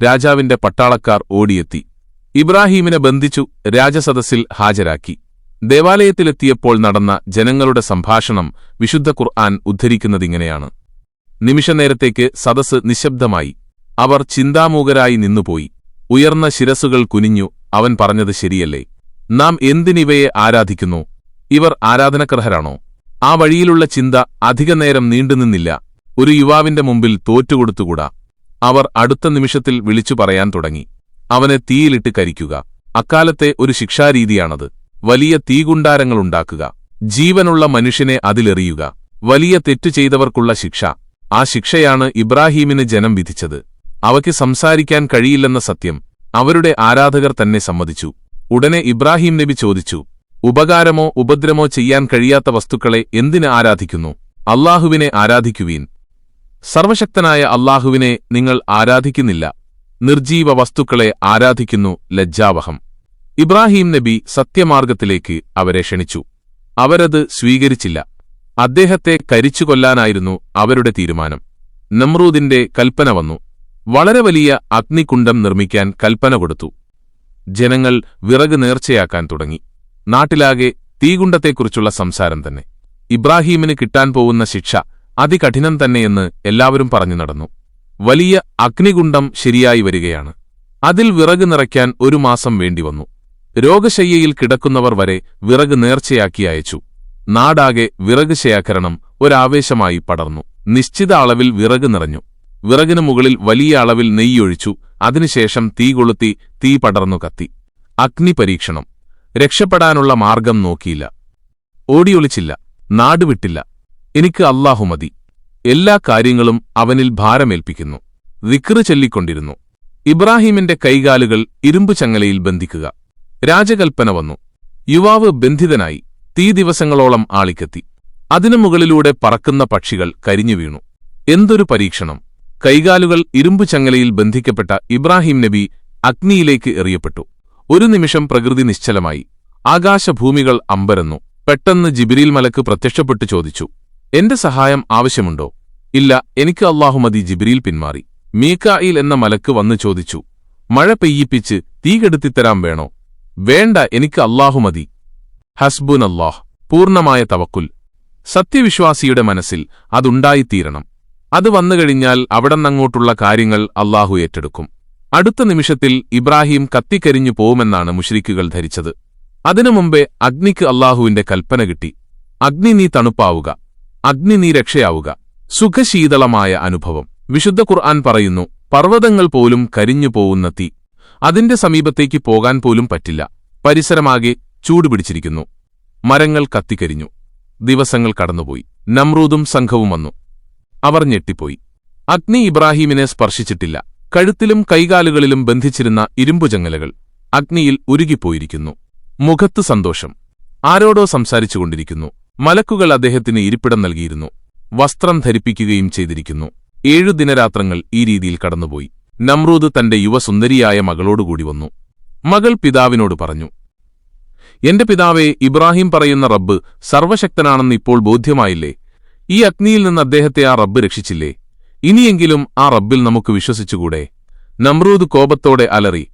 രാജാവിന്റെ പട്ടാളക്കാർ ഓടിയെത്തി. ഇബ്രാഹീമിനെ ബന്ധിച്ചു രാജസദസ്സിൽ ഹാജരാക്കി. ദേവാലയത്തിലെത്തിയപ്പോൾ നടന്ന ജനങ്ങളുടെ സംഭാഷണം വിശുദ്ധ ഖുർആൻ ഉദ്ധരിക്കുന്നതിങ്ങനെയാണ്. നിമിഷനേരത്തേക്ക് സദസ്സ് നിശബ്ദമായി. അവർ ചിന്താമൂകരായി നിന്നുപോയി. ഉയർന്ന ശിരസുകൾ കുനിഞ്ഞു. അവൻ പറഞ്ഞത് ശരിയല്ലേ? നാം എന്തിനിവയെ ആരാധിക്കുന്നു? ഇവർ ആരാധനക്കർഹരാണോ? ആ വഴിയിലുള്ള ചിന്ത അധികനേരം നീണ്ടുനിന്നില്ല. ഒരു യുവാവിന്റെ മുമ്പിൽ തോറ്റുകൊടുത്തുകൂടാ. അവർ അടുത്ത നിമിഷത്തിൽ വിളിച്ചു പറയാൻ തുടങ്ങി, അവനെ തീയിലിട്ട് കരിക്കുക. അക്കാലത്തെ ഒരു ശിക്ഷാരീതിയാണത്. വലിയ തീകുണ്ടാരങ്ങളുണ്ടാക്കുക, ജീവനുള്ള മനുഷ്യനെ അതിലെറിയുക. വലിയ തെറ്റു ചെയ്തവർക്കുള്ള ശിക്ഷ. ആ ശിക്ഷയാണ് ഇബ്രാഹീമിന് ജനം വിധിച്ചത്. അവയ്ക്ക് സംസാരിക്കാൻ കഴിയില്ലെന്ന സത്യം അവരുടെ ആരാധകർ തന്നെ സമ്മതിച്ചു. ഉടനെ ഇബ്രാഹീം നബി ചോദിച്ചു, ഉപകാരമോ ഉപദ്രവമോ ചെയ്യാൻ കഴിയാത്ത വസ്തുക്കളെ എന്തിന് ആരാധിക്കുന്നു? അല്ലാഹുവിനെ ആരാധിക്കുവീൻ. സർവശക്തനായ അല്ലാഹുവിനെ നിങ്ങൾ ആരാധിക്കുന്നില്ല. നിർജീവ വസ്തുക്കളെ ആരാധിക്കുന്നു. ലജ്ജാവഹം. ഇബ്രാഹീം നബി സത്യമാർഗത്തിലേക്ക് അവരെ ക്ഷണിച്ചു. അവരത് സ്വീകരിച്ചില്ല. അദ്ദേഹത്തെ കരിച്ചുകൊല്ലാനായിരുന്നു അവരുടെ തീരുമാനം. നമ്രൂദിന്റെ കൽപ്പന വന്നു. വളരെ വലിയ അഗ്നികുണ്ഡം നിർമ്മിക്കാൻ കൽപ്പന കൊടുത്തു. ജനങ്ങൾ വിറക് നേർച്ചയാക്കാൻ തുടങ്ങി. നാട്ടിലാകെ തീകുണ്ഡത്തെക്കുറിച്ചുള്ള സംസാരം തന്നെ. ഇബ്രാഹീമിന് കിട്ടാൻ പോകുന്ന ശിക്ഷ അതികഠിനം തന്നെയെന്ന് എല്ലാവരും പറഞ്ഞു നടന്നു. വലിയ അഗ്നികുണ്ഡം ശരിയായി വരികയാണ്. അതിൽ വിറക് നിറയ്ക്കാൻ 1 മാസം വേണ്ടിവന്നു. രോഗശയ്യയിൽ കിടക്കുന്നവർ വരെ വിറക് നേർച്ചയാക്കി അയച്ചു. നാടാകെ വിറക് ശേഖരണം ഒരാവേശമായി പടർന്നു. നിശ്ചിത അളവിൽ വിറക് നിറഞ്ഞു. വിറകിനു മുകളിൽ വലിയ അളവിൽ നെയ്യൊഴിച്ചു. അതിനുശേഷം തീ കൊളുത്തി. തീ പടർന്നു കത്തി. അഗ്നിപരീക്ഷണം. രക്ഷപ്പെടാനുള്ള മാർഗം നോക്കിയില്ല. ഓടിയൊളിച്ചില്ല. നാടുവിട്ടില്ല. എനിക്ക് അല്ലാഹു മതി. എല്ലാ കാര്യങ്ങളും അവനിൽ ഭാരമേൽപ്പിക്കുന്നു. ദിക്റ് ചൊല്ലിക്കൊണ്ടിരുന്നു. ഇബ്രാഹീമിന്റെ കൈകാലുകൾ ഇരുമ്പു ചങ്ങലയിൽ ബന്ധിക്കുക. രാജകൽപ്പന വന്നു. യുവാവ് ബന്ധിതനായി. തീ ദിവസങ്ങളോളം ആളിക്കത്തി. അതിനു മുകളിലൂടെ പറക്കുന്ന പക്ഷികൾ കരിഞ്ഞു വീണു. എന്തൊരു പരീക്ഷണം! കൈകാലുകൾ ഇരുമ്പു ചങ്ങലയിൽ ബന്ധിക്കപ്പെട്ട ഇബ്രാഹീം നബി അഗ്നിയിലേക്ക് എറിയപ്പെട്ടു. ഒരു നിമിഷം പ്രകൃതി നിശ്ചലമായി. ആകാശഭൂമികൾ അമ്പരന്നു. പെട്ടെന്ന് ജിബ്രീൽ മലക്ക് പ്രത്യക്ഷപ്പെട്ടു ചോദിച്ചു, എന്റെ സഹായം ആവശ്യമുണ്ടോ? ഇല്ല, എനിക്ക് അല്ലാഹു മതി. ജിബ്രീൽ പിന്മാറി. മീകായിൽ എന്ന മലക്ക് വന്നു ചോദിച്ചു, മഴ പെയ്യിപ്പിച്ച് തീ കെടുത്തിത്തരാൻ വേണോ? വേണ്ട, എനിക്ക് അല്ലാഹു മതി. ഹസ്ബുനല്ലാഹ്. പൂർണ്ണമായ തവക്കുൽ. സത്യവിശ്വാസിയുടെ മനസ്സിൽ അതുണ്ടായിത്തീരണം. അത് വന്നുകഴിഞ്ഞാൽ അവിടന്നങ്ങോട്ടുള്ള കാര്യങ്ങൾ അല്ലാഹു ഏറ്റെടുക്കും. അടുത്ത നിമിഷത്തിൽ ഇബ്രാഹീം കത്തിക്കരിഞ്ഞു പോവുമെന്നാണ് മുശ്രിക്കുകൾ ധരിച്ചത്. അതിനു മുമ്പേ അഗ്നിക്ക് അല്ലാഹുവിന്റെ കൽപ്പന കിട്ടി. അഗ്നി നീ തണുപ്പാവുക. അഗ്നി നീ രക്ഷയാവുക. സുഖശീതളമായ അനുഭവം. വിശുദ്ധ ഖുർആൻ പറയുന്നു, പർവ്വതങ്ങൾ പോലും കരിഞ്ഞു പോവുന്ന തീ. അതിന്റെ സമീപത്തേക്ക് പോകാൻ പോലും പറ്റില്ല. പരിസരമാകെ ചൂടുപിടിച്ചിരിക്കുന്നു. മരങ്ങൾ കത്തിക്കരിഞ്ഞു. ദിവസങ്ങൾ കടന്നുപോയി. നമ്രൂദും സംഘവും വന്നു. അവർ ഞെട്ടിപ്പോയി. അഗ്നി ഇബ്രാഹീമിനെ സ്പർശിച്ചിട്ടില്ല. കഴുത്തിലും കൈകാലുകളിലും ബന്ധിച്ചിരുന്ന ഇരുമ്പുചങ്ങലകൾ അഗ്നിയിൽ ഉരുകിപ്പോയിരിക്കുന്നു. മുഖത്ത് സന്തോഷം. ആരോടോ സംസാരിച്ചുകൊണ്ടിരിക്കുന്നു. മലക്കുകൾ അദ്ദേഹത്തിന് ഇരിപ്പിടം നൽകിയിരുന്നു. വസ്ത്രം ധരിപ്പിക്കുകയും ചെയ്തിരിക്കുന്നു. 7 ദിനരാത്രങ്ങൾ ഈ രീതിയിൽ കടന്നുപോയി. നമ്രൂദ് തന്റെ യുവസുന്ദരിയായ മകളോടുകൂടി വന്നു. മകൾ പിതാവിനോട് പറഞ്ഞു, എന്റെ പിതാവേ, ഇബ്രാഹിം പറയുന്ന റബ്ബ് സർവശക്തനാണെന്ന് ഇപ്പോൾ ബോധ്യമായില്ലേ? ഈ അഗ്നിയിൽ നിന്ന് അദ്ദേഹത്തെ ആ റബ്ബ് രക്ഷിച്ചില്ലേ? ഇനിയെങ്കിലും ആ റബ്ബിൽ നമുക്ക് വിശ്വസിച്ചുകൂടെ? നമ്രൂദ് കോപത്തോടെ അലറി,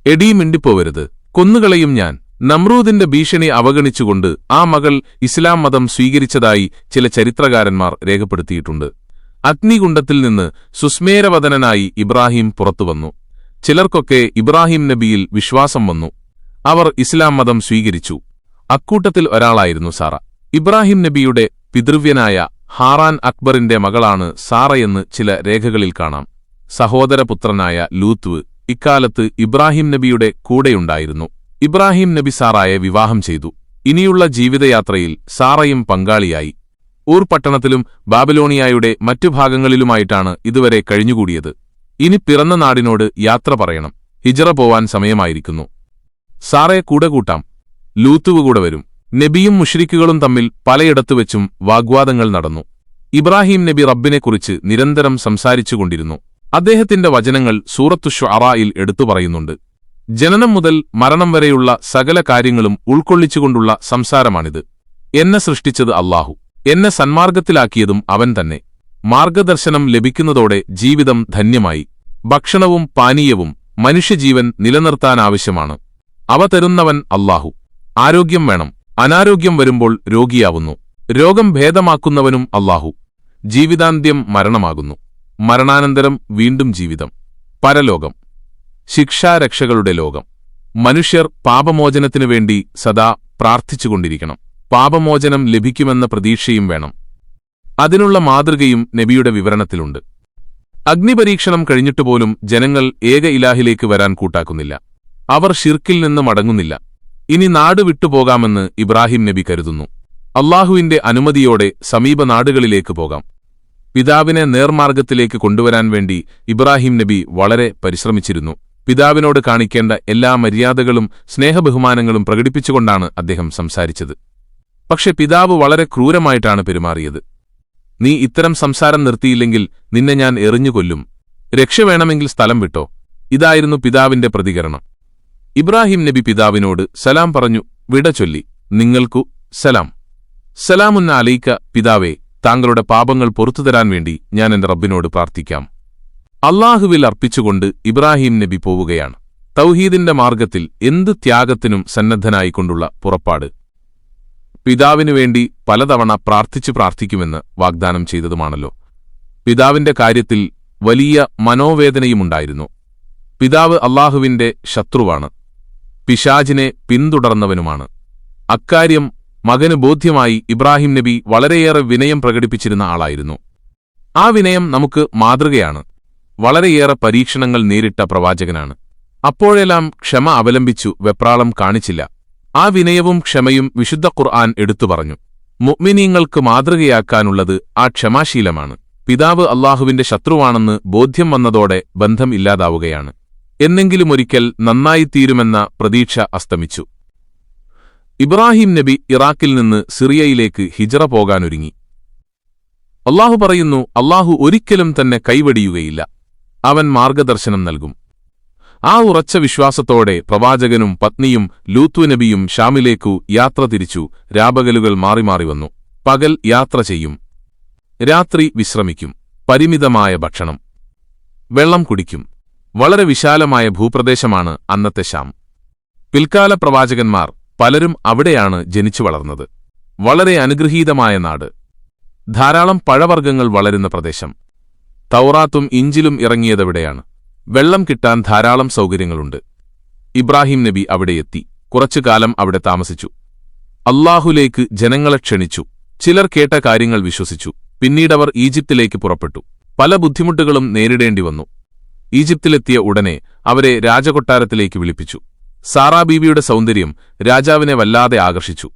എടീ, മിണ്ടിപ്പോവരുത്, കൊന്നുകളയും ഞാൻ. നമ്രൂദിന്റെ ഭീഷണി അവഗണിച്ചുകൊണ്ട് ആ മകൾ ഇസ്ലാം മതം സ്വീകരിച്ചതായി ചില ചരിത്രകാരന്മാർ രേഖപ്പെടുത്തിയിട്ടുണ്ട്. അഗ്നികുണ്ഡത്തിൽ നിന്ന് സുസ്മേരവദനനായി ഇബ്രാഹിം പുറത്തുവന്നു. ചിലർക്കൊക്കെ ഇബ്രാഹിം നബിയിൽ വിശ്വാസം വന്നു. അവർ ഇസ്ലാം മതം സ്വീകരിച്ചു. അക്കൂട്ടത്തിൽ ഒരാളായിരുന്നു സാറ. ഇബ്രാഹിം നബിയുടെ പിതൃവ്യനായ ഹാറാൻ അക്ബറിന്റെ മകളാണ് സാറയെന്ന് ചില രേഖകളിൽ കാണാം. സഹോദരപുത്രനായ ലൂത്ത് ഇക്കാലത്ത് ഇബ്രാഹിം നബിയുടെ കൂടെയുണ്ടായിരുന്നു. ഇബ്രാഹിം നബി സാറായെ വിവാഹം ചെയ്തു. ഇനിയുള്ള ജീവിതയാത്രയിൽ സാറയും പങ്കാളിയായി. ഊർ പട്ടണത്തിലും ബാബിലോണിയായുടെ മറ്റു ഭാഗങ്ങളിലുമായിട്ടാണ് ഇതുവരെ കഴിഞ്ഞുകൂടിയത്. ഇനി പിറന്ന നാടിനോട് യാത്ര പറയണം. ഹിജറ പോവാൻ സമയമായിരിക്കുന്നു. സാറയെ കൂടെ കൂട്ടാം. ലൂത്തുവ് കൂടെ വരും. നബിയും മുശ്രിക്കുകളും തമ്മിൽ പലയിടത്തുവെച്ചും വാഗ്വാദങ്ങൾ നടന്നു. ഇബ്രാഹിം നബി റബ്ബിനെക്കുറിച്ച് നിരന്തരം സംസാരിച്ചുകൊണ്ടിരുന്നു. അദ്ദേഹത്തിന്റെ വചനങ്ങൾ സൂറത്തു ശുഅറായിൽ എടുത്തു പറയുന്നുണ്ട്. ജനനം മുതൽ മരണം വരെയുള്ള സകല കാര്യങ്ങളും ഉൾക്കൊള്ളിച്ചുകൊണ്ടുള്ള സംസാരമാണിത്. എന്നെ സൃഷ്ടിച്ചത് അല്ലാഹു, എന്നെ സന്മാർഗത്തിലാക്കിയതും അവൻ തന്നെ. മാർഗദർശനം ലഭിക്കുന്നതോടെ ജീവിതം ധന്യമായി. ഭക്ഷണവും പാനീയവും മനുഷ്യജീവൻ നിലനിർത്താനാവശ്യമാണ്. അവ തരുന്നവൻ അല്ലാഹു. ആരോഗ്യം വേണം. അനാരോഗ്യം വരുമ്പോൾ രോഗിയാവുന്നു. രോഗം ഭേദമാക്കുന്നവനും അല്ലാഹു. ജീവിതാന്ത്യം മരണമാകുന്നു. മരണാനന്തരം വീണ്ടും ജീവിതം. പരലോകം, ശിക്ഷാരക്ഷകളുടെ ലോകം. മനുഷ്യർ പാപമോചനത്തിനു വേണ്ടി സദാ പ്രാർത്ഥിച്ചുകൊണ്ടിരിക്കണം. പാപമോചനം ലഭിക്കുമെന്ന പ്രതീക്ഷയും വേണം. അതിനുള്ള മാതൃകയും നബിയുടെ വിവരണത്തിലുണ്ട്. അഗ്നിപരീക്ഷണം കഴിഞ്ഞിട്ടുപോലും ജനങ്ങൾ ഏക ഇലാഹിലേക്ക് വരാൻ കൂട്ടാക്കുന്നില്ല. അവർ ശിർക്കിൽ നിന്ന് മടങ്ങുന്നില്ല. ഇനി നാട് വിട്ടുപോകാമെന്ന് ഇബ്രാഹിം നബി കരുതുന്നു. അല്ലാഹുവിന്റെ അനുമതിയോടെ സമീപ നാടുകളിലേക്ക് പോകാം. പിതാവിനെ നേർമാർഗത്തിലേക്ക് കൊണ്ടുവരാൻ വേണ്ടി ഇബ്രാഹിം നബി വളരെ പരിശ്രമിച്ചിരുന്നു. പിതാവിനോട് കാണിക്കേണ്ട എല്ലാ മര്യാദകളും സ്നേഹബഹുമാനങ്ങളും പ്രകടിപ്പിച്ചുകൊണ്ടാണ് അദ്ദേഹം സംസാരിച്ചത്. പക്ഷെ പിതാവ് വളരെ ക്രൂരമായിട്ടാണ് പെരുമാറിയത്. നീ ഇത്തരം സംസാരം നിർത്തിയില്ലെങ്കിൽ നിന്നെ ഞാൻ എറിഞ്ഞുകൊല്ലും. രക്ഷ വേണമെങ്കിൽ സ്ഥലം വിട്ടോ. ഇതായിരുന്നു പിതാവിന്റെ പ്രതികരണം. ഇബ്രാഹിം നബി പിതാവിനോട് സലാം പറഞ്ഞു വിട ചൊല്ലി. നിങ്ങൾക്കു സലാം. സലാമുന്ന അലൈക്ക പിതാവേ, താങ്കളുടെ പാപങ്ങൾ പുറത്തുതരാൻ വേണ്ടി ഞാൻ എന്റെ റബ്ബിനോട് പ്രാർത്ഥിക്കാം. അല്ലാഹുവിൽ അർപ്പിച്ചുകൊണ്ട് ഇബ്രാഹിം നബി പോവുകയാണ്. തൗഹീദിന്റെ മാർഗത്തിൽ എന്ത് ത്യാഗത്തിനും സന്നദ്ധനായിക്കൊണ്ടുള്ള പുറപ്പാട്. പിതാവിനുവേണ്ടി പലതവണ പ്രാർത്ഥിക്കുമെന്ന് വാഗ്ദാനം ചെയ്തതുമാണല്ലോ. പിതാവിന്റെ കാര്യത്തിൽ വലിയ മനോവേദനയുമുണ്ടായിരുന്നു. പിതാവ് അല്ലാഹുവിന്റെ ശത്രുവാണ്. പിശാചിനെ പിന്തുടർന്നവനുമാണ്. അക്കാര്യം മകന് ബോധ്യമായി ഇബ്രാഹിം നബി വളരെയേറെ വിനയം പ്രകടിപ്പിച്ചിരുന്ന ആളായിരുന്നു. ആ വിനയം നമുക്ക് മാതൃകയാണ്. വളരെയേറെ പരീക്ഷണങ്ങൾ നേരിട്ട പ്രവാചകനാണ്. അപ്പോഴെല്ലാം ക്ഷമ അവലംബിച്ചു വെപ്രാളം കാണിച്ചില്ല. ആ വിനയവും ക്ഷമയും വിശുദ്ധ ഖുർആൻ എടുത്തു പറഞ്ഞു. മുഅ്മിനീങ്ങൾക്ക് മാതൃകയാക്കാനുള്ളത് ആ ക്ഷമാശീലമാണ്. പിതാവ് അല്ലാഹുവിന്റെ ശത്രുവാണെന്ന് ബോധ്യം വന്നതോടെ ബന്ധം ഇല്ലാതാവുകയാണ്. എന്നെങ്കിലുമൊരിക്കൽ നന്നായിത്തീരുമെന്ന പ്രതീക്ഷ അസ്തമിച്ചു. ഇബ്രാഹിം നബി ഇറാഖിൽ നിന്ന് സിറിയയിലേക്ക് ഹിജ്റ പോകാനൊരുങ്ങി. അല്ലാഹു പറയുന്നു, അല്ലാഹു ഒരിക്കലും തന്നെ കൈവടിയുകയില്ല. അവൻ മാർഗദർശനം നൽകും. ആ ഉറച്ച വിശ്വാസത്തോടെ പ്രവാചകനും പത്നിയും ലൂത്തു നബിയും ഷാമിലേക്കു യാത്ര തിരിച്ചു. രാപകലുകൾ മാറി മാറി വന്നു. പകൽ യാത്ര ചെയ്യും, രാത്രി വിശ്രമിക്കും. പരിമിതമായ ഭക്ഷണം, വെള്ളം കുടിക്കും. വളരെ വിശാലമായ ഭൂപ്രദേശമാണ് അന്നത്തെ ഷാം. പിൽക്കാല പ്രവാചകന്മാർ പലരും അവിടെയാണ് ജനിച്ചു വളർന്നത്. വളരെ അനുഗ്രഹീതമായ നാട്. ധാരാളം പഴവർഗ്ഗങ്ങൾ വളരുന്ന പ്രദേശം. തൗറാത്തും ഇഞ്ചിലും ഇറങ്ങിയതവിടെയാണ്. വെള്ളം കിട്ടാൻ ധാരാളം സൗകര്യങ്ങളുണ്ട്. ഇബ്രാഹിം നബി അവിടെയെത്തി. കുറച്ചുകാലം അവിടെ താമസിച്ചു. അല്ലാഹുലേക്ക് ജനങ്ങളെ ക്ഷണിച്ചു. ചിലർ കേട്ട കാര്യങ്ങൾ വിശ്വസിച്ചു. പിന്നീടവർ ഈജിപ്തിലേക്ക് പുറപ്പെട്ടു. പല ബുദ്ധിമുട്ടുകളും നേരിടേണ്ടി വന്നു. ഈജിപ്തിലെത്തിയ ഉടനെ അവരെ രാജകൊട്ടാരത്തിലേക്ക് വിളിപ്പിച്ചു. സാറാ ബീവിയുടെ സൗന്ദര്യം രാജാവിനെ വല്ലാതെ ആകർഷിച്ചു.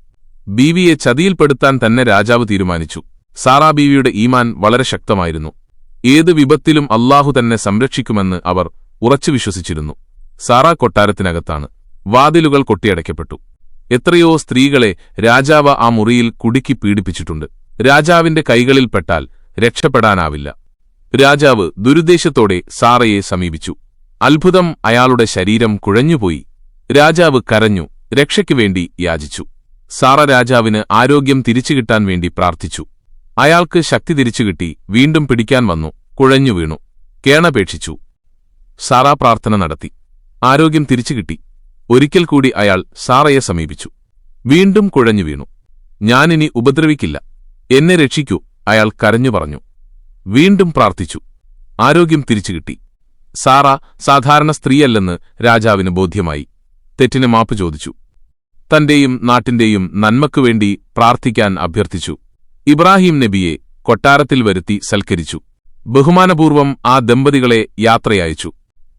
ബീവിയെ ചതിയിൽപ്പെടുത്താൻ തന്നെ രാജാവ് തീരുമാനിച്ചു. സാറാ ബീവിയുടെ ഈമാൻ വളരെ ശക്തമായിരുന്നു. ഏത് വിപത്തിലും അല്ലാഹു തന്നെ സംരക്ഷിക്കുമെന്ന് അവർ ഉറച്ചു വിശ്വസിച്ചിരുന്നു. സാറാ കൊട്ടാരത്തിനകത്താണ്. വാതിലുകൾ കൊട്ടിയടയ്ക്കപ്പെട്ടു. എത്രയോ സ്ത്രീകളെ രാജാവ് ആ മുറിയിൽ കുടുക്കി പീഡിപ്പിച്ചിട്ടുണ്ട്. രാജാവിന്റെ കൈകളിൽപ്പെട്ടാൽ രക്ഷപ്പെടാനാവില്ല. രാജാവ് ദുരുദ്ദേശത്തോടെ സാറയെ സമീപിച്ചു. അത്ഭുതം, അയാളുടെ ശരീരം കുഴഞ്ഞുപോയി. രാജാവ് കരഞ്ഞു, രക്ഷയ്ക്കുവേണ്ടി യാചിച്ചു. സാറ രാജാവിന് ആരോഗ്യം തിരിച്ചുകിട്ടാൻ വേണ്ടി പ്രാർത്ഥിച്ചു. അയാൾക്ക് ശക്തി തിരിച്ചുകിട്ടി. വീണ്ടും പിടിക്കാൻ വന്നു. കുഴഞ്ഞു വീണു. കേണപേക്ഷിച്ചു. സാറാ പ്രാർത്ഥന നടത്തി. ആരോഗ്യം തിരിച്ചുകിട്ടി. ഒരിക്കൽ കൂടി അയാൾ സാറയെ സമീപിച്ചു. വീണ്ടും കുഴഞ്ഞു വീണു. ഞാനിനി ഉപദ്രവിക്കില്ല, എന്നെ രക്ഷിക്കൂ, അയാൾ കരഞ്ഞു പറഞ്ഞു. വീണ്ടും പ്രാർത്ഥിച്ചു. ആരോഗ്യം തിരിച്ചുകിട്ടി. സാറ സാധാരണ സ്ത്രീയല്ലെന്ന് രാജാവിന് ബോധ്യമായി. തെറ്റിന് മാപ്പ് ചോദിച്ചു. തന്റെയും നാട്ടിന്റെയും നന്മയ്ക്കുവേണ്ടി പ്രാർത്ഥിക്കാൻ അഭ്യർത്ഥിച്ചു. ഇബ്രാഹിം നബിയെ കൊട്ടാരത്തിൽ വരുത്തി സൽക്കരിച്ചു. ബഹുമാനപൂർവം ആ ദമ്പതികളെ യാത്രയയച്ചു.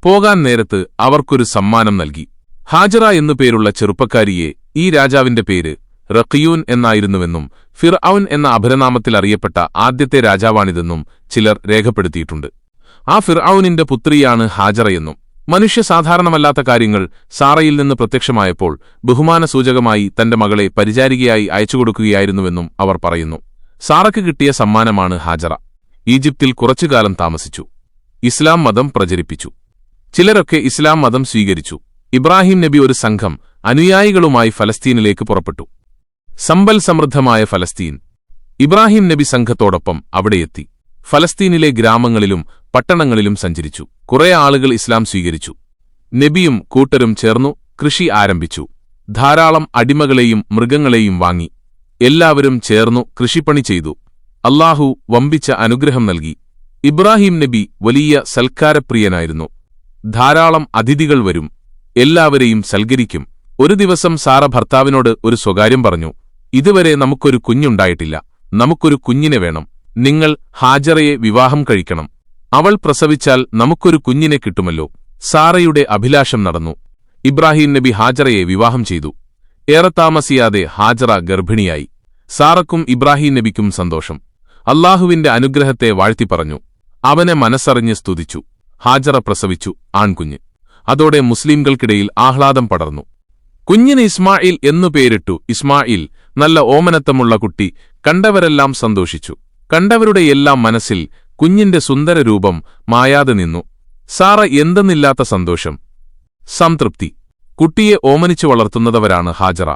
പോകാൻ നേരത്ത് അവർക്കൊരു സമ്മാനം നൽകി. ഹാജറ എന്നു പേരുള്ള ചെറുപ്പക്കാരിയെ, ഈ രാജാവിന്റെ പേര് റഖിയൂൻ എന്നായിരുന്നുവെന്നും ഫിർഔൻ എന്ന അപരനാമത്തിൽ അറിയപ്പെട്ട ആദ്യത്തെ രാജാവാണിതെന്നും ചിലർ രേഖപ്പെടുത്തിയിട്ടുണ്ട്. ആ ഫിർഔനിന്റെ പുത്രിയാണ് ഹാജറയെന്നും. മനുഷ്യ സാധാരണമല്ലാത്ത കാര്യങ്ങൾ സാറയിൽ നിന്ന് പ്രത്യക്ഷമായപ്പോൾ ബഹുമാനസൂചകമായി തന്റെ മകളെ പരിചാരികയായി അയച്ചുകൊടുക്കുകയായിരുന്നുവെന്നും അവർ പറയുന്നു. സാറയ്ക്ക് കിട്ടിയ സമ്മാനമാണ് ഹാജറ. ഈജിപ്തിൽ കുറച്ചുകാലം താമസിച്ചു. ഇസ്ലാം മതം പ്രചരിപ്പിച്ചു. ചിലരൊക്കെ ഇസ്ലാം മതം സ്വീകരിച്ചു. ഇബ്രാഹിം നബി ഒരു സംഘം അനുയായികളുമായി ഫലസ്തീനിലേക്ക് പുറപ്പെട്ടു. സമ്പൽ സമൃദ്ധമായ ഫലസ്തീൻ. ഇബ്രാഹിം നബി സംഘത്തോടൊപ്പം അവിടെയെത്തി. ഫലസ്തീനിലെ ഗ്രാമങ്ങളിലും പട്ടണങ്ങളിലും സഞ്ചരിച്ചു. കുറെ ആളുകൾ ഇസ്ലാം സ്വീകരിച്ചു. നബിയും കൂട്ടരും ചേർന്നു കൃഷി ആരംഭിച്ചു. ധാരാളം അടിമകളെയും മൃഗങ്ങളെയും വാങ്ങി. എല്ലാവരും ചേർന്നു കൃഷിപ്പണി ചെയ്തു. അല്ലാഹു വമ്പിച്ച അനുഗ്രഹം നൽകി. ഇബ്രാഹിം നബി വലിയ സൽക്കാരപ്രിയനായിരുന്നു. ധാരാളം അതിഥികൾ വരും, എല്ലാവരെയും സൽക്കരിക്കും. ഒരു ദിവസം സാറ ഭർത്താവിനോട് ഒരു സ്വകാര്യം പറഞ്ഞു. ഇതുവരെ നമുക്കൊരു കുഞ്ഞുണ്ടായിട്ടില്ല, നമുക്കൊരു കുഞ്ഞിനെ വേണം. നിങ്ങൾ ഹാജറയെ വിവാഹം കഴിക്കണം. അവൾ പ്രസവിച്ചാൽ നമുക്കൊരു കുഞ്ഞിനെ കിട്ടുമല്ലോ. സാറയുടെ അഭിലാഷം നടന്നു. ഇബ്രാഹിം നബി ഹാജറയെ വിവാഹം ചെയ്തു. ഏറെ താമസിയാതെ ഹാജറ ഗർഭിണിയായി. സാറക്കും ഇബ്രാഹിം നബിക്കും സന്തോഷം. അല്ലാഹുവിന്റെ അനുഗ്രഹത്തെ വാഴ്ത്തിപ്പറഞ്ഞു. അവനെ മനസ്സറിഞ്ഞ് സ്തുതിച്ചു. ഹാജറ പ്രസവിച്ചു ആൺകുഞ്ഞ്. അതോടെ മുസ്ലിംകൾക്കിടയിൽ ആഹ്ലാദം പടർന്നു. കുഞ്ഞിന് ഇസ്മായിൽ എന്നു പേരിട്ടു. ഇസ്മായിൽ നല്ല ഓമനത്തമുള്ള കുട്ടി. കണ്ടവരെല്ലാം സന്തോഷിച്ചു. കണ്ടവരുടെ എല്ലാം മനസ്സിൽ കുഞ്ഞിന്റെ സുന്ദരരൂപം മായാതെ നിന്നു. സാറ എന്തെന്നില്ലാത്ത സന്തോഷം, സംതൃപ്തി. കുട്ടിയെ ഓമനിച്ചു വളർത്തുന്നവരാണ് ഹാജറ.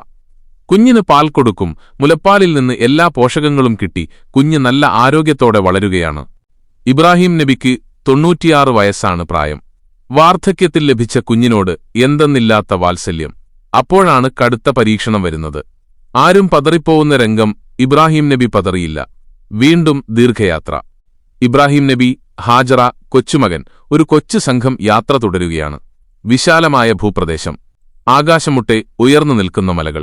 കുഞ്ഞിന് പാൽ കൊടുക്കും. മുലപ്പാലിൽ നിന്ന് എല്ലാ പോഷകങ്ങളും കിട്ടി കുഞ്ഞ് നല്ല ആരോഗ്യത്തോടെ വളരുകയാണ്. ഇബ്രാഹിം നബിക്ക് 96 വയസ്സാണ് പ്രായം. വാർദ്ധക്യത്തിൽ ലഭിച്ച കുഞ്ഞിനോട് എന്തെന്നില്ലാത്ത വാത്സല്യം. അപ്പോഴാണ് കടുത്ത പരീക്ഷണം വരുന്നത്. ആരും പതറിപ്പോവുന്ന രംഗം ഇബ്രാഹിം നബി പതറിയില്ല. വീണ്ടും ദീർഘയാത്ര. ഇബ്രാഹിം നബി, ഹാജറ, കൊച്ചുമകൻ, ഒരു കൊച്ചു സംഘം യാത്ര തുടരുകയാണ്. വിശാലമായ ഭൂപ്രദേശം, ആകാശമുട്ടെ ഉയർന്നു നിൽക്കുന്ന മലകൾ,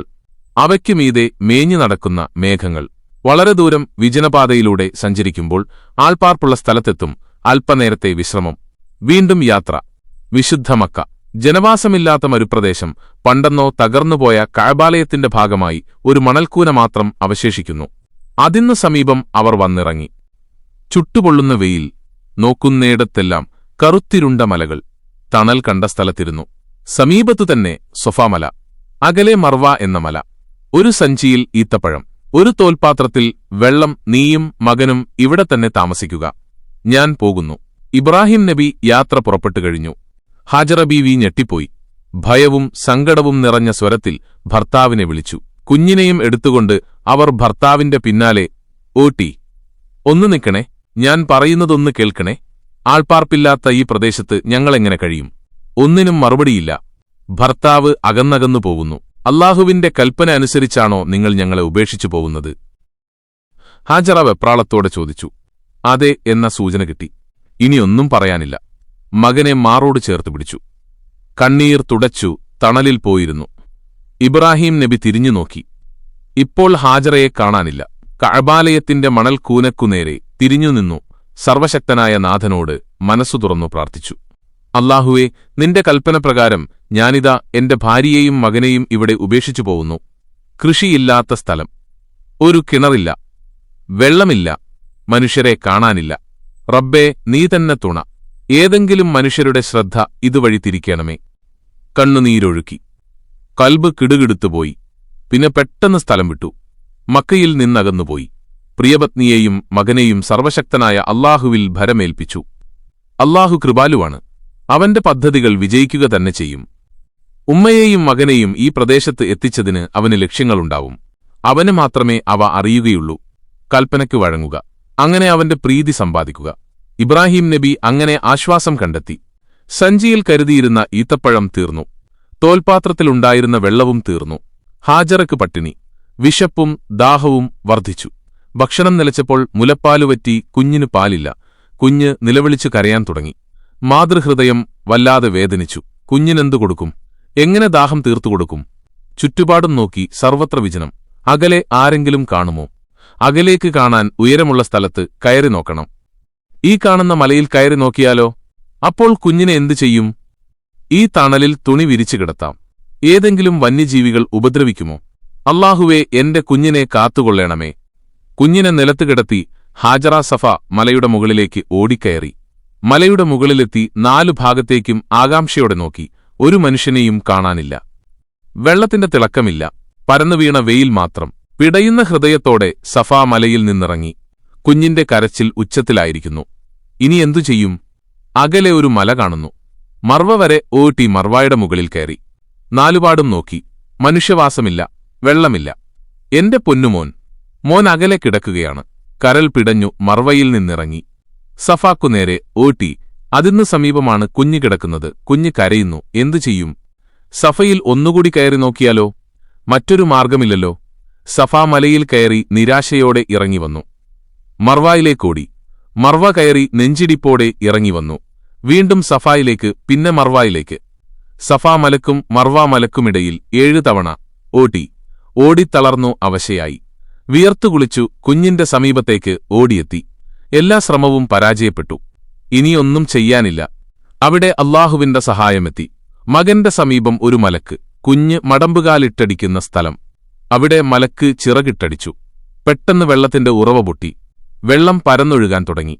അവയ്ക്കു മീതെ മേഞ്ഞു നടക്കുന്ന മേഘങ്ങൾ. വളരെ ദൂരം വിജനപാതയിലൂടെ സഞ്ചരിക്കുമ്പോൾ ആൾപ്പാർപ്പുള്ള സ്ഥലത്തെത്തും. അല്പനേരത്തെ വിശ്രമം. വീണ്ടും യാത്ര. വിശുദ്ധ മക്ക. ജനവാസമില്ലാത്ത മരുപ്രദേശം. പണ്ടെന്നോ തകർന്നുപോയ കഅബാലയത്തിന്റെ ഭാഗമായി ഒരു മണൽക്കൂന മാത്രം അവശേഷിക്കുന്നു. അതിനു സമീപം അവർ വന്നിറങ്ങി. ചുട്ടുപൊള്ളുന്ന വെയിൽ. നോക്കുന്നിടത്തെല്ലാം കറുത്തിരുണ്ട മലകൾ. തണൽ കണ്ട സ്ഥലത്തിരുന്നു. സമീപത്തുതന്നെ സൊഫാമല, അകലെ മർവ എന്ന മല. ഒരു സഞ്ചിയിൽ ഈത്തപ്പഴം, ഒരു തോൽപാത്രത്തിൽ വെള്ളം. നീയും മകനും ഇവിടെ തന്നെ താമസിക്കുക, ഞാൻ പോകുന്നു. ഇബ്രാഹിം നബി യാത്ര പുറപ്പെട്ടു കഴിഞ്ഞു. ഹാജറ ബീവി ഞെട്ടിപ്പോയി. ഭയവും സങ്കടവും നിറഞ്ഞ സ്വരത്തിൽ ഭർത്താവിനെ വിളിച്ചു. കുഞ്ഞിനെയും എടുത്തുകൊണ്ട് അവർ ഭർത്താവിന്റെ പിന്നാലെ ഓട്ടി. ഒന്ന് നിൽക്കണേ, ഞാൻ പറയുന്നതൊന്ന് കേൾക്കണേ. ആൾപ്പാർപ്പില്ലാത്ത ഈ പ്രദേശത്ത് ഞങ്ങളെങ്ങനെ കഴിയും? ഒന്നിനും മറുപടിയില്ല. ഭർത്താവ് അകന്നകന്നു പോകുന്നു. അല്ലാഹുവിന്റെ കൽപ്പന അനുസരിച്ചാണോ നിങ്ങൾ ഞങ്ങളെ ഉപേക്ഷിച്ചു പോകുന്നത്? ഹാജറ വെപ്രാളത്തോടെ ചോദിച്ചു. അതെ എന്ന സൂചന കിട്ടി. ഇനിയൊന്നും പറയാനില്ല. മകനെ മാറോട് ചേർത്ത് പിടിച്ചു. കണ്ണീർ തുടച്ചു തണലിൽ പോയിരുന്നു. ഇബ്രാഹിം നബി തിരിഞ്ഞു നോക്കി. ഇപ്പോൾ ഹാജറയെ കാണാനില്ല. കഅബാലയത്തിന്റെ മണൽക്കൂനക്കുനേരെ തിരിഞ്ഞുനിന്നു. സർവശക്തനായ നാഥനോട് മനസ്സു തുറന്നു പ്രാർത്ഥിച്ചു. അല്ലാഹുവേ, നിന്റെ കൽപ്പനപ്രകാരം ഞാനിതാ എന്റെ ഭാര്യയെയും മകനെയും ഇവിടെ ഉപേക്ഷിച്ചു പോകുന്നു. കൃഷിയില്ലാത്ത സ്ഥലം, ഒരു കിണറില്ല, വെള്ളമില്ല, മനുഷ്യരെ കാണാനില്ല. റബ്ബേ, നീ തന്നെ തുണ. ഏതെങ്കിലും മനുഷ്യരുടെ ശ്രദ്ധ ഇതുവഴി തിരിക്കണമേ. കണ്ണുനീരൊഴുക്കി. കൽബ് കിടുകിടുത്തുപോയി. പിന്നെ പെട്ടെന്ന് സ്ഥലം വിട്ടു. മക്കയിൽ നിന്നകന്നുപോയി. പ്രിയപത്നിയെയും മകനെയും സർവശക്തനായ അല്ലാഹുവിൽ ഭരമേൽപ്പിച്ചു. അല്ലാഹു കൃപാലുവാണ്. അവന്റെ പദ്ധതികൾ വിജയിക്കുക തന്നെ ചെയ്യും. ഉമ്മയെയും മകനെയും ഈ പ്രദേശത്ത് എത്തിച്ചതിന് അവന് ലക്ഷ്യങ്ങളുണ്ടാവും. അവന് മാത്രമേ അവ അറിയുകയുള്ളൂ. കൽപ്പനയ്ക്ക് വഴങ്ങുക, അങ്ങനെ അവന്റെ പ്രീതി സമ്പാദിക്കുക. ഇബ്രാഹിം നബി അങ്ങനെ ആശ്വാസം കണ്ടെത്തി. സഞ്ചിയിൽ കരുതിയിരുന്ന ഈത്തപ്പഴം തീർന്നു. തോൽപാത്രത്തിലുണ്ടായിരുന്ന വെള്ളവും തീർന്നു. ഹാജറയ്ക്ക് പട്ടിണി. വിശപ്പും ദാഹവും വർദ്ധിച്ചു. ഭക്ഷണം നിലച്ചപ്പോൾ മുലപ്പാലുവറ്റി കുഞ്ഞിന് പാലില്ല. കുഞ്ഞ് നിലവിളിച്ചു കരയാൻ തുടങ്ങി. മാതൃഹൃദയം വല്ലാതെ വേദനിച്ചു. കുഞ്ഞിനെന്തു കൊടുക്കും? എങ്ങനെ ദാഹം തീർത്തുകൊടുക്കും? ചുറ്റുപാടും നോക്കി. സർവത്ര വിജനം. അകലെ ആരെങ്കിലും കാണുമോ? അകലേക്ക് കാണാൻ ഉയരമുള്ള സ്ഥലത്ത് കയറി നോക്കണം. ഈ കാണുന്ന മലയിൽ കയറി നോക്കിയാലോ? അപ്പോൾ കുഞ്ഞിനെ എന്തു ചെയ്യും? ഈ തണലിൽ തുണി വിരിച്ചു കിടത്താം. ഏതെങ്കിലും വന്യജീവികൾ ഉപദ്രവിക്കുമോ? അല്ലാഹുവേ, എന്റെ കുഞ്ഞിനെ കാത്തുകൊള്ളണമേ. കുഞ്ഞിനെ നിലത്ത് കിടത്തി ഹാജറ സഫ മലയുടെ മുകളിലേക്ക് ഓടിക്കയറി. മലയുടെ മുകളിലെത്തി 4 ഭാഗത്തേക്കും ആകാംക്ഷയോടെ നോക്കി. ഒരു മനുഷ്യനെയും കാണാനില്ല. വെള്ളത്തിന്റെ തിളക്കമില്ല. പരന്നുവീണ വെയിൽ മാത്രം. പിടയുന്ന ഹൃദയത്തോടെ സഫാ മലയിൽ നിന്നിറങ്ങി. കുഞ്ഞിന്റെ കരച്ചിൽ ഉച്ചത്തിലായിരിക്കുന്നു. ഇനി എന്തു ചെയ്യും? അകലെ ഒരു മല കാണുന്നു. മർവ വരെ ഓട്ടി മർവായുടെ മുകളിൽ കയറി. നാലുപാടും നോക്കി. മനുഷ്യവാസമില്ല, വെള്ളമില്ല. എന്റെ പൊന്നുമോൻ. മോൻ അകലെ കിടക്കുകയാണ്. കരൽ പിടഞ്ഞു മർവയിൽ നിന്നിറങ്ങി. സഫാക്കുനേരെ ഓട്ടി അതിനു സമീപമാണ് കുഞ്ഞ് കിടക്കുന്നത്. കുഞ്ഞ് കരയുന്നു. എന്തു ചെയ്യും? സഫയിൽ ഒന്നുകൂടി കയറി നോക്കിയാലോ? മറ്റൊരു മാർഗമില്ലല്ലോ. സഫാ മലയിൽ കയറി നിരാശയോടെ ഇറങ്ങിവന്നു. മർവായിലേക്കോടി. മർവ കയറി നെഞ്ചിടിപ്പോടെ ഇറങ്ങിവന്നു. വീണ്ടും സഫായിലേക്ക്, പിന്നെ മർവായിലേക്ക്. സഫാ മലക്കും മർവാ മലക്കുമിടയിൽ 7 തവണ ഓടിത്തളർന്നു അവശയായി. വിയർത്തുകുളിച്ചു കുഞ്ഞിന്റെ സമീപത്തേക്ക് ഓടിയെത്തി. എല്ലാ ശ്രമവും പരാജയപ്പെട്ടു. ഇനിയൊന്നും ചെയ്യാനില്ല. അവിടെ അല്ലാഹുവിന്റെ സഹായമെത്തി. മകന്റെ സമീപം ഒരു മലക്ക്. കുഞ്ഞ് മടമ്പുകാലിട്ടടിക്കുന്ന സ്ഥലം. അവിടെ മലക്ക് ചിറകിട്ടടിച്ചു. പെട്ടെന്ന് വെള്ളത്തിന്റെ ഉറവ പൊട്ടി. വെള്ളം പരന്നൊഴുകാൻ തുടങ്ങി.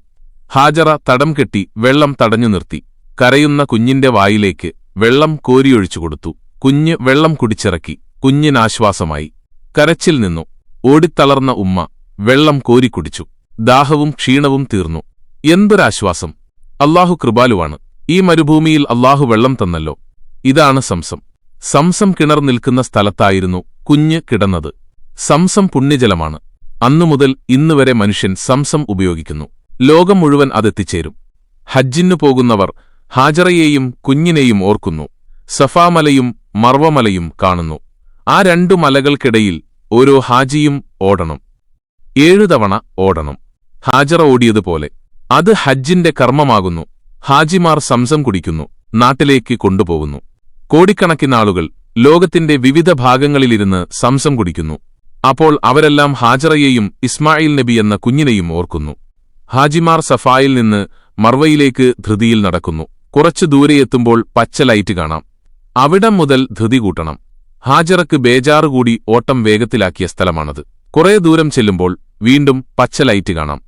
ഹാജറ തടം കെട്ടി വെള്ളം തടഞ്ഞു നിർത്തി. കരയുന്ന കുഞ്ഞിന്റെ വായിലേക്ക് വെള്ളം കോരിയൊഴിച്ചുകൊടുത്തു. കുഞ്ഞ് വെള്ളം കുടിച്ചിറക്കി. കുഞ്ഞിനാശ്വാസമായി. കരച്ചിൽ നിന്നു. ഓടിത്തളർന്ന ഉമ്മ വെള്ളം കോരിക്കുടിച്ചു. ദാഹവും ക്ഷീണവും തീർന്നു. എന്തൊരാശ്വാസം! അല്ലാഹു കൃപാലുവാണ്. ഈ മരുഭൂമിയിൽ അല്ലാഹു വെള്ളം തന്നല്ലോ. ഇതാണ് സംസം. സംസം കിണർ നിൽക്കുന്ന സ്ഥലത്തായിരുന്നു കുഞ്ഞ് കിടന്നത്. സംസം പുണ്യജലമാണ്. അന്നുമുതൽ ഇന്നുവരെ മനുഷ്യൻ സംസം ഉപയോഗിക്കുന്നു. ലോകം മുഴുവൻ അതെത്തിച്ചേരും. ഹജ്ജിനു പോകുന്നവർ ഹാജറയെയും കുഞ്ഞിനെയും ഓർക്കുന്നു. സഫാമലയും മർവമലയും കാണുന്നു. ആ 2 മലകൾക്കിടയിൽ ഓരോ ഹാജിയും ഓടണം. 7 തവണ ഓടണം. ഹാജറ ഓടിയതുപോലെ. അത് ഹജ്ജിന്റെ കർമ്മമാകുന്നു. ഹാജിമാർ സംസം കുടിക്കുന്നു. നാട്ടിലേക്ക് കൊണ്ടുപോകുന്നു. കോടിക്കണക്കിനാളുകൾ ലോകത്തിന്റെ വിവിധ ഭാഗങ്ങളിലിരുന്ന് സംസം കുടിക്കുന്നു. അപ്പോൾ അവരെല്ലാം ഹാജറയെയും ഇസ്മായിൽ നബി എന്ന കുഞ്ഞിനെയും ഓർക്കുന്നു. ഹാജിമാർ സഫായിൽ നിന്ന് മർവയിലേക്ക് ധൃതിയിൽ നടക്കുന്നു. കുറച്ചു ദൂരെയെത്തുമ്പോൾ പച്ച ലൈറ്റ് കാണാം. അവിടം മുതൽ ധൃതി കൂട്ടണം. ഹാജറക്ക് ബേജാറുകൂടി ഓട്ടം വേഗത്തിലാക്കിയ സ്ഥലമാണത്. കുറേ ദൂരം ചെല്ലുമ്പോൾ വീണ്ടും പച്ച ലൈറ്റ് കാണാം.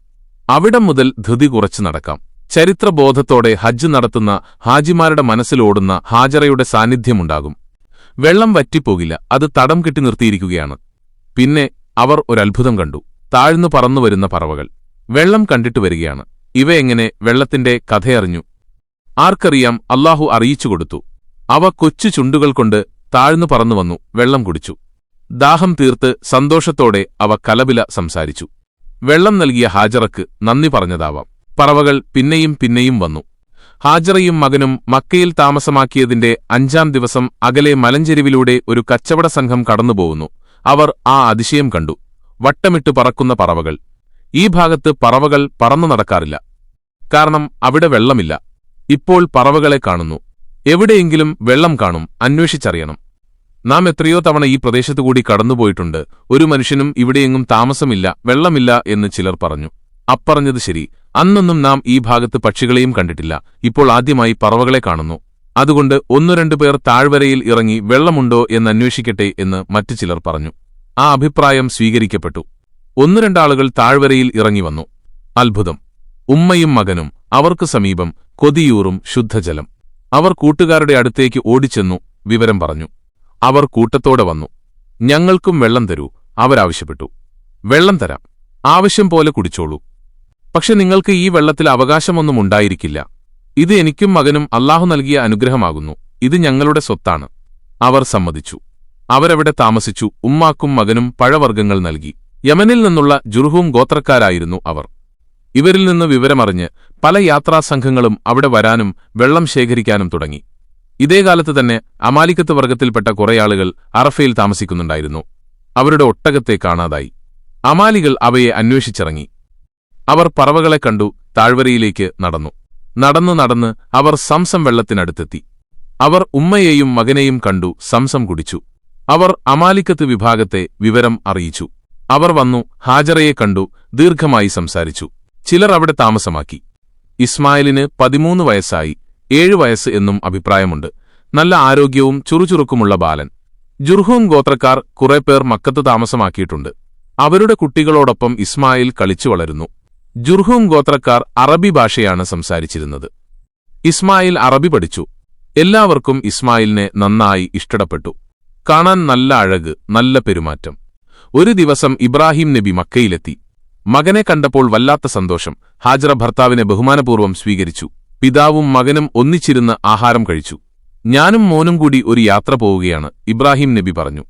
അവിടം മുതൽ ധൃതി കുറച്ചു നടക്കാം. ചരിത്രബോധത്തോടെ ഹജ്ജ് നടത്തുന്ന ഹാജിമാരുടെ മനസ്സിലോടുന്ന ഹാജറയുടെ സാന്നിധ്യമുണ്ടാകും. വെള്ളം വറ്റിപ്പോകില്ല. അത് തടം കെട്ടി നിർത്തിയിരിക്കുകയാണ്. പിന്നെ അവർ ഒരത്ഭുതം കണ്ടു. താഴ്ന്നു പറന്നുവരുന്ന പറവകൾ. വെള്ളം കണ്ടിട്ട് വരികയാണ്. ഇവയെങ്ങനെ വെള്ളത്തിന്റെ കഥയറിഞ്ഞു? ആർക്കറിയാം? അല്ലാഹു അറിയിച്ചുകൊടുത്തു. അവ കൊച്ചു ചുണ്ടുകൾ കൊണ്ട് താഴ്ന്നു പറന്നുവന്നു. വെള്ളം കുടിച്ചു. ദാഹം തീർത്ത് സന്തോഷത്തോടെ അവ കലപില സംസാരിച്ചു. വെള്ളം നൽകിയ ഹാജറക്ക് നന്ദി പറഞ്ഞതാവാം. പറവകൾ പിന്നെയും പിന്നെയും വന്നു. ഹാജറയും മകനും മക്കയിൽ താമസമാക്കിയതിന്റെ 5-ാം ദിവസം അകലെ മലഞ്ചെരിവിലൂടെ ഒരു കച്ചവട സംഘം കടന്നുപോകുന്നു. അവർ ആ അതിശയം കണ്ടു. വട്ടമിട്ട് പറക്കുന്ന പറവകൾ. ഈ ഭാഗത്ത് പറവകൾ പറന്നു നടക്കാറില്ല. കാരണം അവിടെ വെള്ളമില്ല. ഇപ്പോൾ പറവകളെ കാണുന്നു. എവിടെയെങ്കിലും വെള്ളം കാണും. അന്വേഷിച്ചറിയണം. നാം എത്രയോ തവണ ഈ പ്രദേശത്തുകൂടി കടന്നുപോയിട്ടുണ്ട്. ഒരു മനുഷ്യനും ഇവിടെയെങ്ങും താമസമില്ല, വെള്ളമില്ല എന്ന് ചിലർ പറഞ്ഞു. അപ്പറഞ്ഞത് ശരി. അന്നൊന്നും നാം ഈ ഭാഗത്ത് പക്ഷികളെയും കണ്ടിട്ടില്ല. ഇപ്പോൾ ആദ്യമായി പറവകളെ കാണുന്നു. അതുകൊണ്ട് 1-2 പേർ താഴ്വരയിൽ ഇറങ്ങി വെള്ളമുണ്ടോ എന്നന്വേഷിക്കട്ടെ എന്ന് മറ്റു ചിലർ പറഞ്ഞു. ആ അഭിപ്രായം സ്വീകരിക്കപ്പെട്ടു. 1-2 ആളുകൾ താഴ്വരയിൽ ഇറങ്ങി വന്നു. അത്ഭുതം! ഉമ്മയും മകനും. അവർക്ക് സമീപം കൊതിയൂറും ശുദ്ധജലം. അവർ കൂട്ടുകാരുടെ അടുത്തേക്ക് ഓടിച്ചെന്നു വിവരം പറഞ്ഞു. അവർ കൂട്ടത്തോടെ വന്നു. ഞങ്ങൾക്കും വെള്ളം തരൂ, അവരാവശ്യപ്പെട്ടു. വെള്ളം തരാം. ആവശ്യം പോലെ കുടിച്ചോളൂ. പക്ഷെ നിങ്ങൾക്ക് ഈ വെള്ളത്തിൽ അവകാശമൊന്നും ഉണ്ടായിരിക്കില്ല. ഇത് എനിക്കും മകനും അല്ലാഹു നൽകിയ അനുഗ്രഹമാകുന്നു. ഇത് ഞങ്ങളുടെ സ്വത്താണ്. അവർ സമ്മതിച്ചു. അവരവിടെ താമസിച്ചു. ഉമ്മാക്കും മകനും പഴവർഗ്ഗങ്ങൾ നൽകി. യമനിൽ നിന്നുള്ള ജുർഹൂം ഗോത്രക്കാരായിരുന്നു അവർ. ഇവരിൽ നിന്ന് വിവരമറിഞ്ഞ് പല യാത്രാസംഘങ്ങളും അവിടെ വരാനും വെള്ളം ശേഖരിക്കാനും തുടങ്ങി. ഇതേകാലത്ത് തന്നെ അമാലിക്കത്ത് വർഗ്ഗത്തിൽപ്പെട്ട കുറേ ആളുകൾ അറഫയിൽ താമസിക്കുന്നുണ്ടായിരുന്നു. അവരുടെ ഒട്ടകത്തെ കാണാതായി. അമാലികൾ അവയെ അന്വേഷിച്ചിറങ്ങി. അവർ പറവകളെ കണ്ടു. താഴ്വരയിലേക്ക് നടന്നു. നടന്ന് അവർ സംസം വെള്ളത്തിനടുത്തെത്തി. അവർ ഉമ്മയെയും മകനെയും കണ്ടു. സംസം കുടിച്ചു. അവർ അമാലിക്കത്ത് വിഭാഗത്തെ വിവരം അറിയിച്ചു. അവർ വന്നു. ഹാജറയെ കണ്ടു. ദീർഘമായി സംസാരിച്ചു. ചിലർ അവിടെ താമസമാക്കി. ഇസ്മായിലിന് 13 വയസ്സായി. 7 വയസ്സ് എന്നും അഭിപ്രായമുണ്ട്. നല്ല ആരോഗ്യവും ചുറുചുറുക്കുമുള്ള ബാലൻ. ജുർഹൂം ഗോത്രക്കാർ കുറെ പേർ മക്കത്ത് താമസമാക്കിയിട്ടുണ്ട്. അവരുടെ കുട്ടികളോടൊപ്പം ഇസ്മായിൽ കളിച്ചു വളരുന്നു. ജുർഹൂം ഗോത്രക്കാർ അറബി ഭാഷയാണ് സംസാരിച്ചിരുന്നത്. ഇസ്മായിൽ അറബി പഠിച്ചു. എല്ലാവർക്കും ഇസ്മായിലിനെ നന്നായി ഇഷ്ടപ്പെട്ടു. കാണാൻ നല്ല അഴക്, നല്ല പെരുമാറ്റം. ഒരു ദിവസം ഇബ്രാഹിം നബി മക്കയിലെത്തി. മകനെ കണ്ടപ്പോൾ വല്ലാത്ത സന്തോഷം. ഹാജറ ഭർത്താവിനെ ബഹുമാനപൂർവ്വം സ്വീകരിച്ചു. പിതാവും മകനും ഒന്നിച്ചിരുന്ന് ആഹാരം കഴിച്ചു. ഞാനും മോനും കൂടി ഒരു യാത്ര പോവുകയാണ്, ഇബ്രാഹിം നബി പറഞ്ഞു.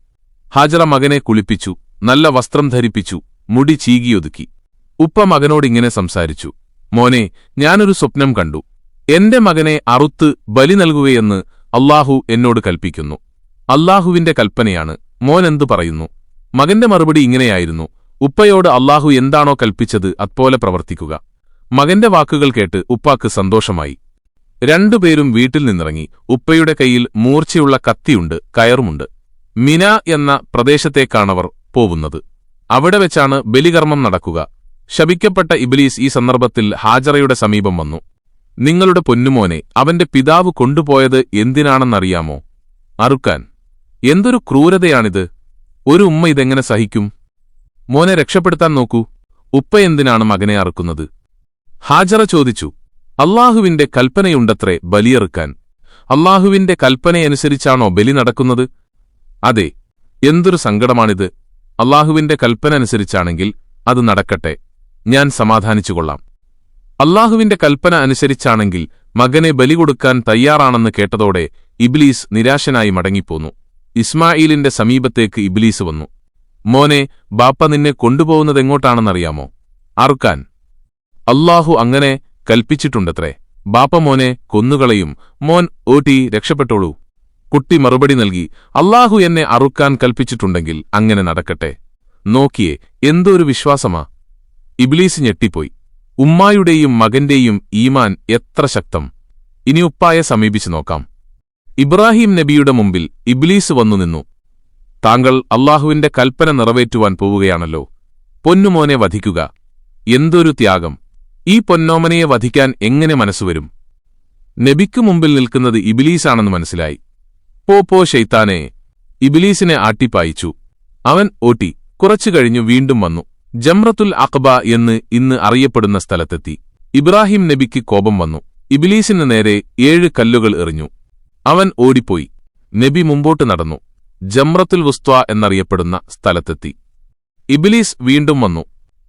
ഹാജറ മകനെ കുളിപ്പിച്ചു. നല്ല വസ്ത്രം ധരിപ്പിച്ചു. മുടി ചീകിയൊതുക്കി. ഉപ്പ മകനോടിങ്ങനെ സംസാരിച്ചു. മോനെ, ഞാനൊരു സ്വപ്നം കണ്ടു. എന്റെ മകനെ അറുത്ത് ബലി നൽകുകയെന്ന് അല്ലാഹു എന്നോട് കൽപ്പിക്കുന്നു. അല്ലാഹുവിന്റെ കൽപ്പനയാണ്. മോൻ എന്തു പറയുന്നു? മകന്റെ മറുപടി ഇങ്ങനെയായിരുന്നു: ഉപ്പയോട് അല്ലാഹു എന്താണോ കൽപ്പിച്ചത് അതുപോലെ പ്രവർത്തിക്കുക. മകന്റെ വാക്കുകൾ കേട്ട് ഉപ്പാക്ക് സന്തോഷമായി. രണ്ടുപേരും വീട്ടിൽ നിന്നിറങ്ങി. ഉപ്പയുടെ കയ്യിൽ മൂർച്ചയുള്ള കത്തിയുണ്ട്, കയറുമുണ്ട്. മിന എന്ന പ്രദേശത്തേക്കാണവർ പോവുന്നത്. അവിടെ വെച്ചാണ് ബലികർമ്മം നടക്കുക. ശപിക്കപ്പെട്ട ഇബ്ലീസ് ഈ സന്ദർഭത്തിൽ ഹാജറയുടെ സമീപം വന്നു. നിങ്ങളുടെ പൊന്നുമോനെ അവന്റെ പിതാവ് കൊണ്ടുപോയത് എന്തിനാണെന്നറിയാമോ? അറുക്കാൻ. എന്തൊരു ക്രൂരതയാണിത്! ഒരു ഉമ്മ ഇതെങ്ങനെ സഹിക്കും? മോനെ രക്ഷപ്പെടുത്താൻ നോക്കൂ. ഉപ്പ എന്തിനാണ് മകനെ അറുക്കുന്നത്? ഹാജറ ചോദിച്ചു. അല്ലാഹുവിന്റെ കൽപ്പനയുണ്ടത്രേ ബലിയറുക്കാൻ. അല്ലാഹുവിന്റെ കൽപ്പനയനുസരിച്ചാണോ ബലി നടക്കുന്നത്? അതെ. എന്തൊരു സങ്കടമാണിത്! അല്ലാഹുവിന്റെ കൽപ്പന അനുസരിച്ചാണെങ്കിൽ അത് നടക്കട്ടെ, ഞാൻ സമാധാനിച്ചുകൊള്ളാം. അല്ലാഹുവിന്റെ കൽപ്പന അനുസരിച്ചാണെങ്കിൽ മകനെ ബലി കൊടുക്കാൻ തയ്യാറാണെന്ന് കേട്ടതോടെ ഇബ്ലീസ് നിരാശനായി മടങ്ങിപ്പോന്നു. ഇസ്മായീലിന്റെ സമീപത്തേക്ക് ഇബ്ലീസ് വന്നു. മോനെ, ബാപ്പ നിന്നെ കൊണ്ടുപോകുന്നതെങ്ങോട്ടാണെന്നറിയാമോ? അറുക്കാൻ. അല്ലാഹു അങ്ങനെ കൽപ്പിച്ചിട്ടുണ്ടത്രേ. ബാപ്പ മോനെ കൊന്നുകളയും. മോൻ ഓട്ടി രക്ഷപ്പെട്ടോളൂ. കുട്ടി മറുപടി നൽകി, അല്ലാഹു എന്നെ അറുക്കാൻ കൽപ്പിച്ചിട്ടുണ്ടെങ്കിൽ അങ്ങനെ നടക്കട്ടെ. നോക്കിയേ, എന്തൊരു വിശ്വാസമാ! ഇബ്ലീസ് ഞെട്ടിപ്പോയി. ഉമ്മായുടെയും മകന്റെയും ഈമാൻ എത്ര ശക്തം! ഇനി ഉപ്പായെ സമീപിച്ചു നോക്കാം. ഇബ്രാഹിം നബിയുടെ മുമ്പിൽ ഇബ്ലീസ് വന്നു നിന്നു. താങ്കൾ അല്ലാഹുവിന്റെ കൽപ്പന നിറവേറ്റുവാൻ പോവുകയാണല്ലോ. പൊന്നുമോനെ വധിക്കുക. എന്തൊരു ത്യാഗം! ഈ പൊന്നോമനയെ വധിക്കാൻ എങ്ങനെ മനസ്സുവരും? നബിക്കു മുമ്പിൽ നിൽക്കുന്നത് ഇബ്ലീസാണെന്ന് മനസ്സിലായി. പോ ശൈത്താനേ! ഇബ്ലീസിനെ ആട്ടിപ്പായിച്ചു. അവൻ ഓട്ടി. കുറച്ചു കഴിഞ്ഞു വീണ്ടും വന്നു. ജംറത്തുൽ അഖബ എന്ന് ഇന്ന് അറിയപ്പെടുന്ന സ്ഥലത്തെത്തി. ഇബ്രാഹിം നബിക്ക് കോപം വന്നു. ഇബ്ലീസിന് നേരെ 7 കല്ലുകൾ എറിഞ്ഞു. അവൻ ഓടിപ്പോയി. നബി മുമ്പോട്ട് നടന്നു. ജംറത്തുൽ വുസ്ത്വ എന്നറിയപ്പെടുന്ന സ്ഥലത്തെത്തി. ഇബ്ലീസ് വീണ്ടും വന്നു.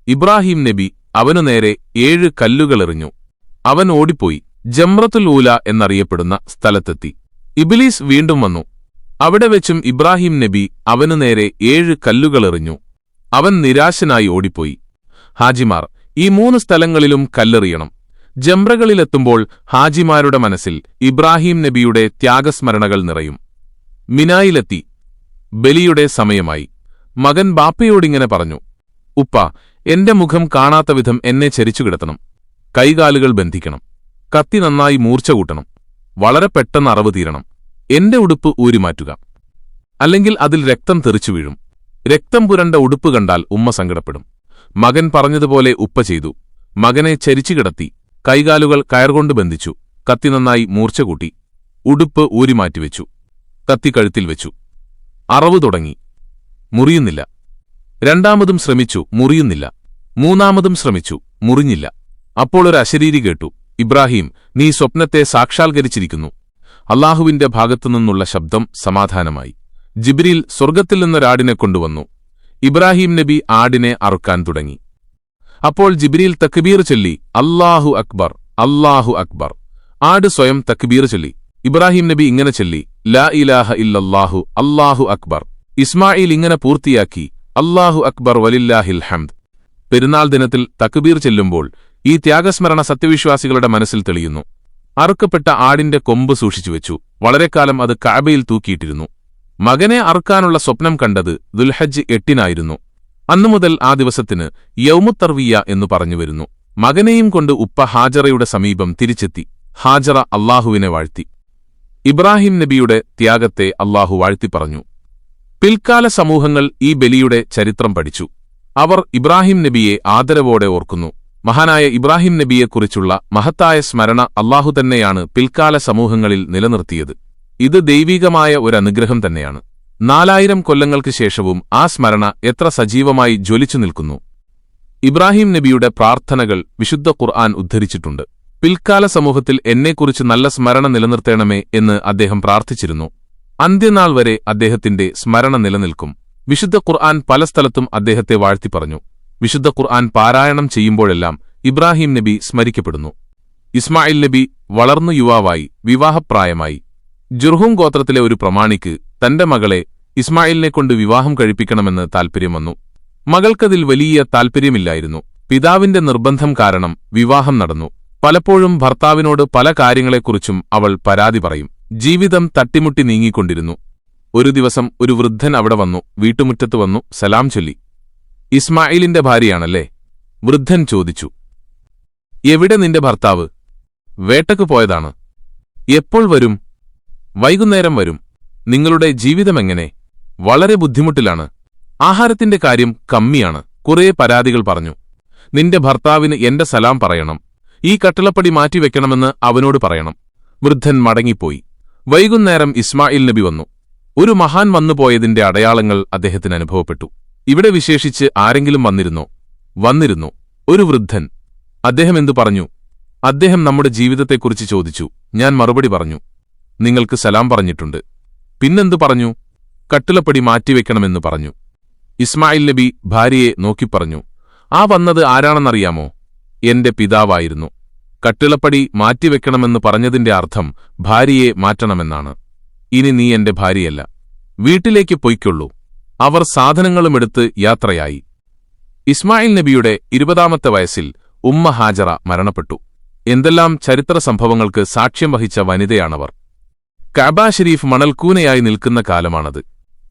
ഇബ്രാഹിം നബി അവനു നേരെ 7 കല്ലുകളെറിഞ്ഞു. അവൻ ഓടിപ്പോയി. ജംറത്തുൽ ഊല എന്നറിയപ്പെടുന്ന സ്ഥലത്തെത്തി. ഇബ്ലീസ് വീണ്ടും വന്നു. അവിടെ വെച്ചും ഇബ്രാഹിം നബി അവനു നേരെ 7 കല്ലുകളെറിഞ്ഞു. അവൻ നിരാശനായി ഓടിപ്പോയി. ഹാജിമാർ ഈ 3 സ്ഥലങ്ങളിലും കല്ലെറിയണം. ജംറകളിലെത്തുമ്പോൾ ഹാജിമാരുടെ മനസ്സിൽ ഇബ്രാഹിം നബിയുടെ ത്യാഗസ്മരണകൾ നിറയും. മിനായിലെത്തി. ബലിയുടെ സമയമായി. മകൻ ബാപ്പയോടിങ്ങനെ പറഞ്ഞു: ഉപ്പ, എന്റെ മുഖം കാണാത്ത വിധം എന്നെ ചരിച്ചുകിടത്തണം. കൈകാലുകൾ ബന്ധിക്കണം. കത്തി നന്നായി മൂർച്ച കൂട്ടണം. വളരെ പെട്ടെന്ന് അറവ് തീരണം. എന്റെ ഉടുപ്പ് ഊരിമാറ്റുക, അല്ലെങ്കിൽ അതിൽ രക്തം തെറിച്ചു വീഴും. രക്തം പുരണ്ട ഉടുപ്പ് കണ്ടാൽ ഉമ്മ സങ്കടപ്പെടും. മകൻ പറഞ്ഞതുപോലെ ഉപ്പ ചെയ്തു. മകനെ ചരിച്ചുകിടത്തി. കൈകാലുകൾ കയർകൊണ്ട് ബന്ധിച്ചു. കത്തി നന്നായി മൂർച്ച കൂട്ടി. ഉടുപ്പ് ഊരിമാറ്റിവെച്ചു. കത്തി കഴുത്തിൽ വെച്ചു. അറവ് തുടങ്ങി. മുറിയുന്നില്ല. രണ്ടാമതും ശ്രമിച്ചു, മുറിയുന്നില്ല. മൂന്നാമതും ശ്രമിച്ചു, മുറിഞ്ഞില്ല. അപ്പോൾ ഒരു അശരീരി കേട്ടു: ഇബ്രാഹിം, നീ സ്വപ്നത്തെ സാക്ഷാത്കരിച്ചിരിക്കുന്നു. അല്ലാഹുവിന്റെ ഭാഗത്തുനിന്നുള്ള ശബ്ദം സമാധാനമായി. ജിബ്രീൽ സ്വർഗ്ഗത്തിൽ നിന്നൊരാടിനെ കൊണ്ടുവന്നു. ഇബ്രാഹിം നബി ആടിനെ അറുക്കാൻ തുടങ്ങി. അപ്പോൾ ജിബ്രീൽ തക്ബീർ ചൊല്ലി, അല്ലാഹു അക്ബർ, അല്ലാഹു അക്ബർ. ആട് സ്വയം തക്ബീർ ചൊല്ലി. ഇബ്രാഹിം നബി ഇങ്ങനെ ചൊല്ലി, ലാ ഇലാഹ ഇല്ലല്ലാഹു, അല്ലാഹു അക്ബർ. ഇസ്മായിൽ ഇങ്ങനെ പൂർത്തിയാക്കി, അല്ലാഹു അക്ബർ വലില്ലാഹിൽ ഹംദ്. പെരുന്നാൾ ദിനത്തിൽ തക്ബീർ ചെല്ലുമ്പോൾ ഈ ത്യാഗസ്മരണ സത്യവിശ്വാസികളുടെ മനസ്സിൽ തെളിയുന്നു. അറുക്കപ്പെട്ട ആടിന്റെ കൊമ്പ് സൂക്ഷിച്ചുവെച്ചു. വളരെക്കാലം അത് കഅബയിൽ തൂക്കിയിട്ടിരുന്നു. മകനെ അറുക്കാനുള്ള സ്വപ്നം കണ്ടത് ദുൽഹജ്ജ് 8-നായിരുന്നു. അന്നുമുതൽ ആ ദിവസത്തിന് യൗമുത്തർവിയ എന്നു പറഞ്ഞുവരുന്നു. മകനെയും കൊണ്ട് ഉപ്പ ഹാജറയുടെ സമീപം തിരിച്ചെത്തി. ഹാജറ അല്ലാഹുവിനെ വാഴ്ത്തി. ഇബ്രാഹിം നബിയുടെ ത്യാഗത്തെ അല്ലാഹു വാഴ്ത്തിപ്പറഞ്ഞു. പിൽക്കാല സമൂഹങ്ങൾ ഈ ബലിയുടെ ചരിത്രം പഠിച്ചു. അവർ ഇബ്രാഹിം നബിയെ ആദരവോടെ ഓർക്കുന്നു. മഹാനായ ഇബ്രാഹിം നബിയെക്കുറിച്ചുള്ള മഹത്തായ സ്മരണ അല്ലാഹു തന്നെയാണ് പിൽക്കാല സമൂഹങ്ങളിൽ നിലനിർത്തിയത്. ഇത് ദൈവികമായ ഒരു അനുഗ്രഹം തന്നെയാണ്. 4000 കൊല്ലങ്ങൾക്ക് ശേഷവും ആ സ്മരണ എത്ര സജീവമായി ജ്വലിച്ചു നിൽക്കുന്നു. ഇബ്രാഹിം നബിയുടെ പ്രാർത്ഥനകൾ വിശുദ്ധ ഖുർആൻ ഉദ്ധരിച്ചിട്ടുണ്ട്. പിൽക്കാല സമൂഹത്തിൽ എന്നെക്കുറിച്ച് നല്ല സ്മരണ നിലനിർത്തേണമേ എന്ന് അദ്ദേഹം പ്രാർത്ഥിച്ചിരുന്നു. അന്ത്യനാൾ വരെ അദ്ദേഹത്തിന്റെ സ്മരണ നിലനിൽക്കും. വിശുദ്ധ ഖുർആൻ പല സ്ഥലത്തും അദ്ദേഹത്തെ വാഴ്ത്തിപ്പറഞ്ഞു. വിശുദ്ധ ഖുർആൻ പാരായണം ചെയ്യുമ്പോഴെല്ലാം ഇബ്രാഹിം നബി സ്മരിക്കപ്പെടുന്നു. ഇസ്മായിൽ നബി വളർന്നു യുവാവായി, വിവാഹപ്രായമായി. ജുർഹും ഗോത്രത്തിലെ ഒരു പ്രമാണിക്ക് തന്റെ മകളെ ഇസ്മായിലിനെക്കൊണ്ട് വിവാഹം കഴിപ്പിക്കണമെന്ന് താൽപര്യം വന്നു. മകൾക്കതിൽ വലിയ താൽപര്യമില്ലായിരുന്നു. പിതാവിന്റെ നിർബന്ധം കാരണം വിവാഹം നടന്നു. പലപ്പോഴും ഭർത്താവിനോട് പല കാര്യങ്ങളെക്കുറിച്ചും അവൾ പരാതി പറയും. ജീവിതം തട്ടിമുട്ടി നീങ്ങിക്കൊണ്ടിരുന്നു. ഒരു ദിവസം ഒരു വൃദ്ധൻ അവിടെ വന്നു. വീട്ടുമുറ്റത്ത് വന്നു സലാം ചൊല്ലി. ഇസ്മായിലിന്റെ ഭാര്യയാണല്ലേ? വൃദ്ധൻ ചോദിച്ചു. എവിടെ നിന്റെ ഭർത്താവ്? വേട്ടക്ക് പോയതാണ്. എപ്പോൾ വരും? വൈകുന്നേരം വരും. നിങ്ങളുടെ ജീവിതമെങ്ങനെ? വളരെ ബുദ്ധിമുട്ടിലാണ്. ആഹാരത്തിന്റെ കാര്യം കമ്മിയാണ്. കുറേ പരാതികൾ പറഞ്ഞു. നിന്റെ ഭർത്താവിന് എന്റെ സലാം പറയണം. ഈ കട്ടിളപ്പടി മാറ്റിവെക്കണമെന്ന് അവനോട് പറയണം. വൃദ്ധൻ മടങ്ങിപ്പോയി. വൈകുന്നേരം ഇസ്മായിൽ നബി വന്നു. ഒരു മഹാൻ വന്നുപോയതിന്റെ അടയാളങ്ങൾ അദ്ദേഹത്തിന് അനുഭവപ്പെട്ടു. ഇവിടെ വിശേഷിച്ച് ആരെങ്കിലും വന്നിരുന്നോ? വന്നിരുന്നു. ഒരു വൃദ്ധൻ. അദ്ദേഹം എന്തു പറഞ്ഞു? അദ്ദേഹം നമ്മുടെ ജീവിതത്തെക്കുറിച്ച് ചോദിച്ചു. ഞാൻ മറുപടി പറഞ്ഞു. നിങ്ങൾക്ക് സലാം പറഞ്ഞിട്ടുണ്ട്. പിന്നെന്തു പറഞ്ഞു? കട്ടിളപ്പടി മാറ്റിവെക്കണമെന്ന് പറഞ്ഞു. ഇസ്മായിൽ നബി ഭാര്യയെ നോക്കിപ്പറഞ്ഞു. ആ വന്നത് ആരാണെന്നറിയാമോ? എന്റെ പിതാവായിരുന്നു. കട്ടിളപ്പടി മാറ്റിവെക്കണമെന്ന് പറഞ്ഞതിന്റെ അർത്ഥം ഭാര്യയെ മാറ്റണമെന്നാണ്. ഇനി നീ എന്റെ ഭാര്യയല്ല. വീട്ടിലേക്ക് പൊയ്ക്കൊള്ളൂ. അവർ സാധനങ്ങളുമെടുത്ത് യാത്രയായി. ഇസ്മായിൽ നബിയുടെ 20ാമത്തെ വയസ്സിൽ ഉമ്മ ഹാജറ മരണപ്പെട്ടു. എന്തെല്ലാം ചരിത്ര സംഭവങ്ങൾക്ക് സാക്ഷ്യം വഹിച്ച വനിതയാണവർ. കഅബ ശരീഫ് മണൽക്കൂനയായി നിൽക്കുന്ന കാലമാണത്.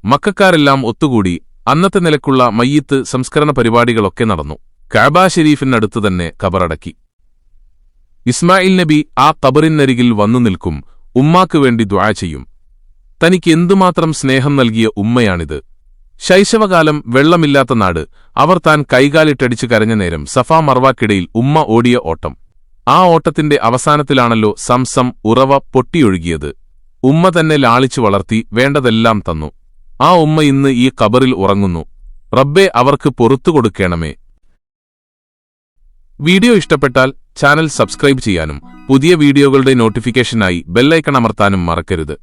മക്കക്കാരെല്ലാം ഒത്തുകൂടി അന്നത്തെ നിലക്കുള്ള മയ്യിത്ത് സംസ്കരണ പരിപാടികളൊക്കെ നടന്നു. കഅബ ശരീഫിനടുത്ത് തന്നെ ഖബറടക്കി. ഇസ്മായിൽ നബി ആ ഖബറിനരികിൽ വന്നു നിൽക്കും. ഉമ്മാക്ക് വേണ്ടി ദുആ ചെയ്യും. തനിക്ക് എന്തുമാത്രം സ്നേഹം നൽകിയ ഉമ്മയാണിത്. ശൈശവകാലം വെള്ളമില്ലാത്ത നാട്. അവർ താൻ കൈകാലിട്ടടിച്ചു കരഞ്ഞ നേരം സഫാ മർവാക്കിടയിൽ ഉമ്മ ഓടിയ ഓട്ടം. ആ ഓട്ടത്തിന്റെ അവസാനത്തിലാണല്ലോ സംസം ഉറവ പൊട്ടിയൊഴുകിയത്. ഉമ്മ തന്നെ ലാളിച്ചു വളർത്തി വേണ്ടതെല്ലാം തന്നു. ആ ഉമ്മ ഇന്ന് ഈ ഖബറിൽ ഉറങ്ങുന്നു. റബ്ബേ അവർക്ക് പൊറുത്തുകൊടുക്കണമേ. വീഡിയോ ഇഷ്ടപ്പെട്ടാൽ ചാനൽ സബ്സ്ക്രൈബ് ചെയ്യാനും പുതിയ വീഡിയോകളുടെ നോട്ടിഫിക്കേഷനായി ബെല്ലൈക്കൺ അമർത്താനും മറക്കരുത്.